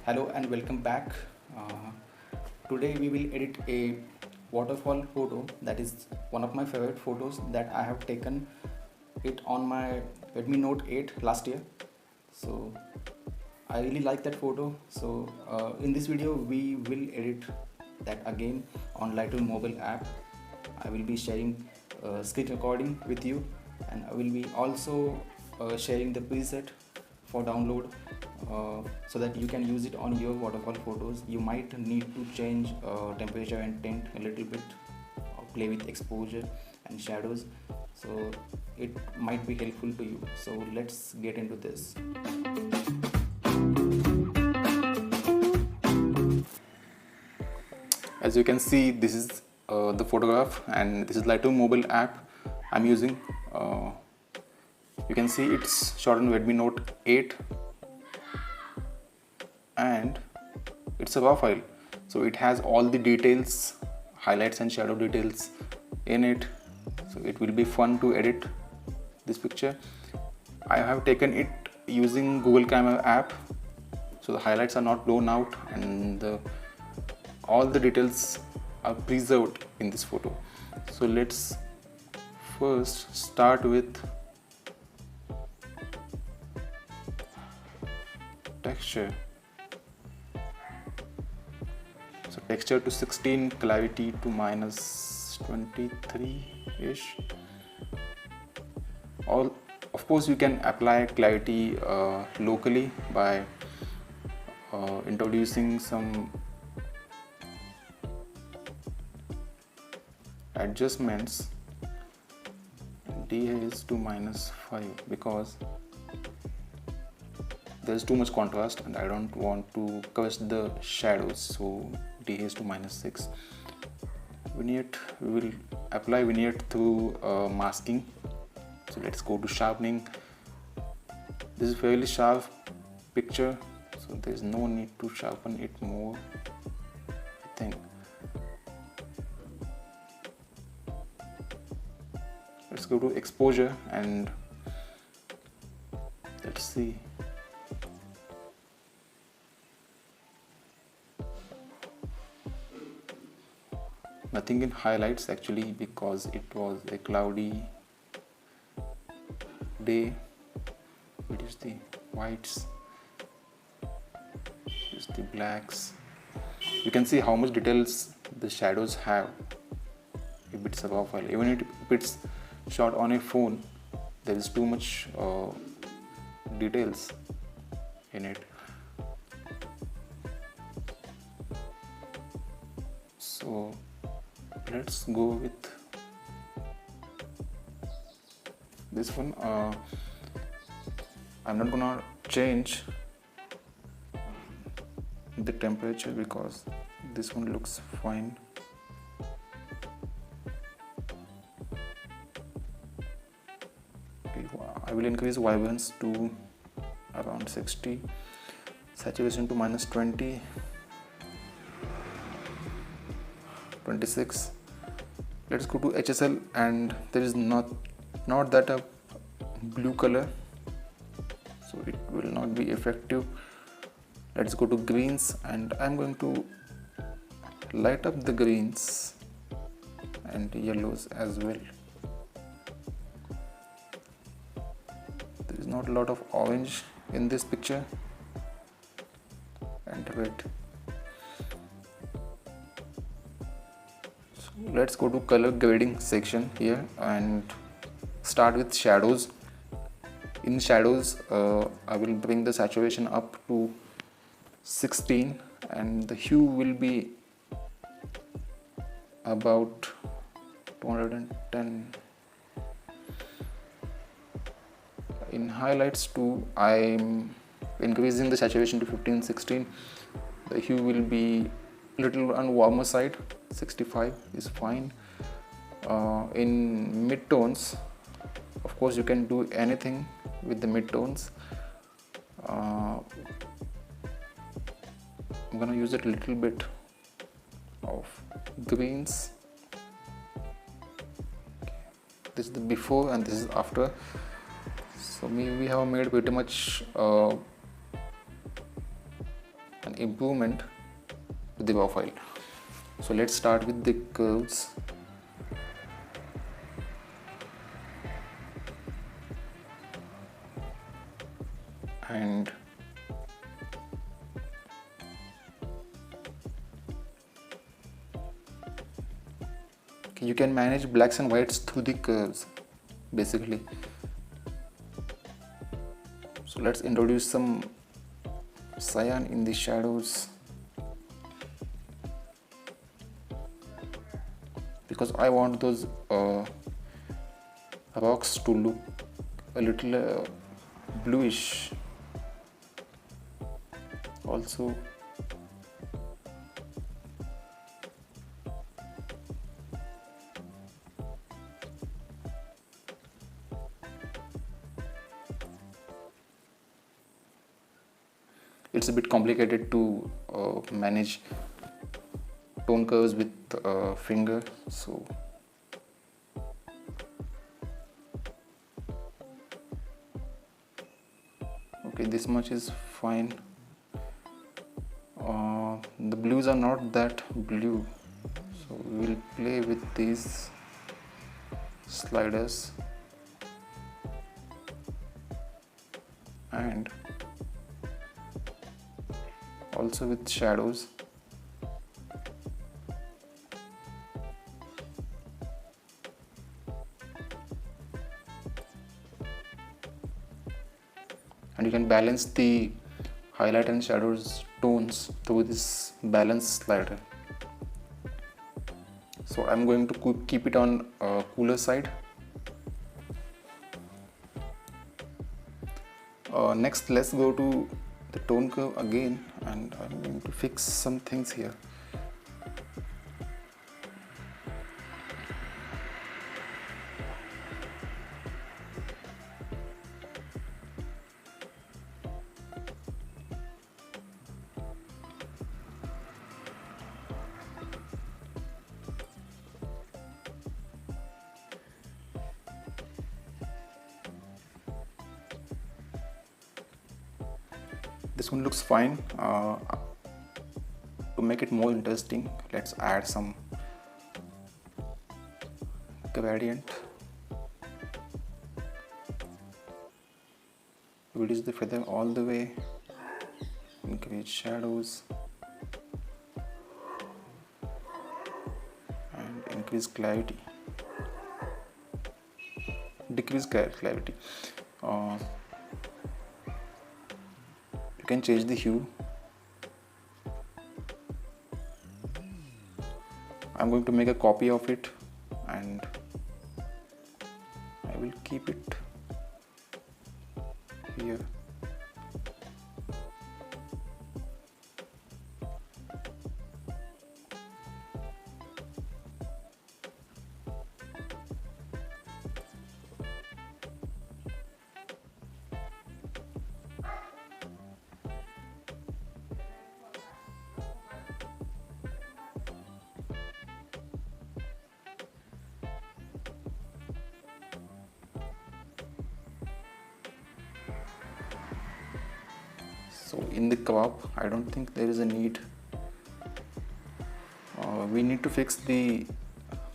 Hello and welcome back. Today we will edit a waterfall photo that is one of my favorite photos that I have taken it on my Redmi Note 8 last year. So I really like that photo. So in this video we will edit that again on Lightroom Mobile app. I will be sharing screen recording with you, and I will be also sharing the preset for download so that you can use it on your waterfall photos. You might need to change temperature and tint a little bit, play with exposure and shadows, so it might be helpful to you. So let's get into this. As you can see, this is the photograph, and this is Lightroom mobile app I'm using. You can see it's shot on Redmi Note 8 and it's a raw file, so it has all the details, highlights and shadow details in it, so it will be fun to edit this picture. I have taken it using Google Camera app, so the highlights are not blown out and all the details are preserved in this photo. So let's first start with texture. So texture to 16, clarity to -23-ish. Of course you can apply clarity locally by introducing some adjustments. DA is to -5 because there's too much contrast and I don't want to cover the shadows, so DA is to -6. Vignette, we will apply vignette through masking. So let's go to sharpening. This is fairly sharp picture, so there's no need to sharpen it more, I think. Let's go to exposure and let's see. Nothing in highlights actually, because it was a cloudy day. Reduce the whites, use the blacks. You can see how much details the shadows have if it's a raw file. Even if it's shot on a phone, there is too much details in it. So let's go with this one. I'm not gonna change the temperature because this one looks fine. Okay, I will increase vibrance to around 60, saturation to -20, 26. Let's go to HSL, and there is not that a blue color, so it will not be effective. Let's go to greens, and I'm going to light up the greens and yellows as well. There is not a lot of orange in this picture, and red. Let's go to color grading section here and start with shadows. In shadows, I will bring the saturation up to 16 and the hue will be about 210. In highlights too, I'm increasing the saturation to 15-16. The hue will be little on warmer side, 65 is fine. In mid-tones, of course you can do anything with the mid-tones. I'm gonna use a little bit of greens. This is the before and this is after. So we have made pretty much an improvement to the raw file. So let's start with the curves. And you can manage blacks and whites through the curves basically. So let's introduce some cyan in the shadows, because I want those rocks to look a little bluish. Also it's a bit complicated to manage tone curves with finger, so okay, this much is fine. The blues are not that blue, so we'll play with these sliders and also with shadows. And you can balance the highlight and shadows tones through this balance slider. So I'm going to keep it on cooler side. Next, let's go to the tone curve again, and I'm going to fix some things here. This one looks fine. To make it more interesting, let's add some gradient. Reduce the feather all the way, increase shadows, and increase clarity. Decrease clarity. You can change the hue. I'm going to make a copy of it and I will keep it here. So in the crop, I don't think there is a need. We need to fix the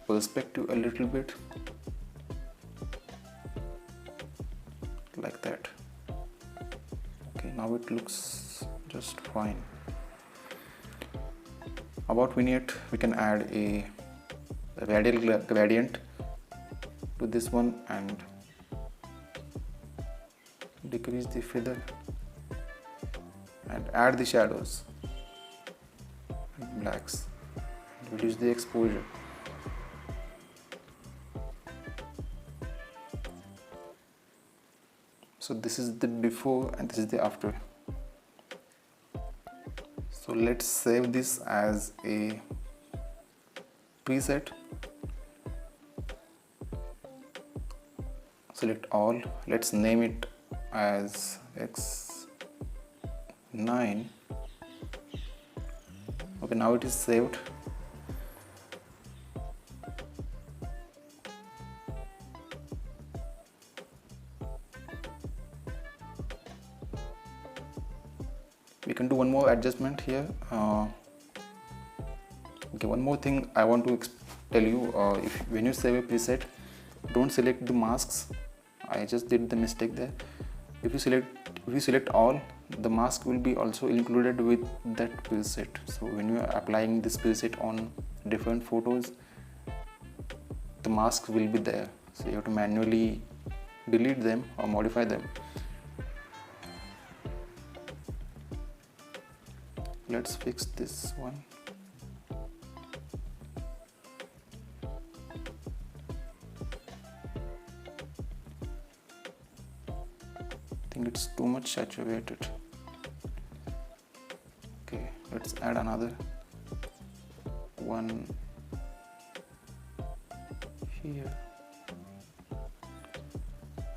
perspective a little bit, like that. Okay, now it looks just fine. About vignette, we can add a radial gradient to this one and decrease the feather and add the shadows and blacks and reduce the exposure. So this is the before and this is the after. So let's save this as a preset. Select all. Let's name it as X9. Okay, now it is saved. We can do one more more adjustment here. Okay, one more thing I want to tell you, if when you save a preset, don't select the masks. I just did the mistake there. If you select all, the mask will be also included with that preset. So when you are applying this preset on different photos, the mask will be there, so you have to manually delete them or modify them. Let's fix this one. I think it's too much saturated. Okay, let's add another one here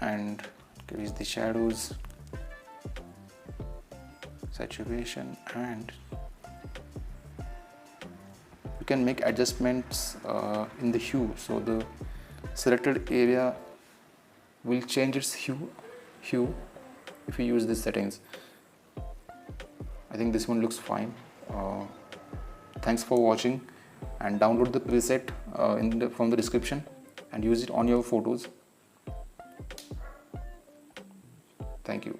and increase the shadows, saturation, and you can make adjustments in the hue, so the selected area will change its hue if you use these settings. I think this one looks fine. Thanks for watching, and download the preset from the description and use it on your photos. Thank you.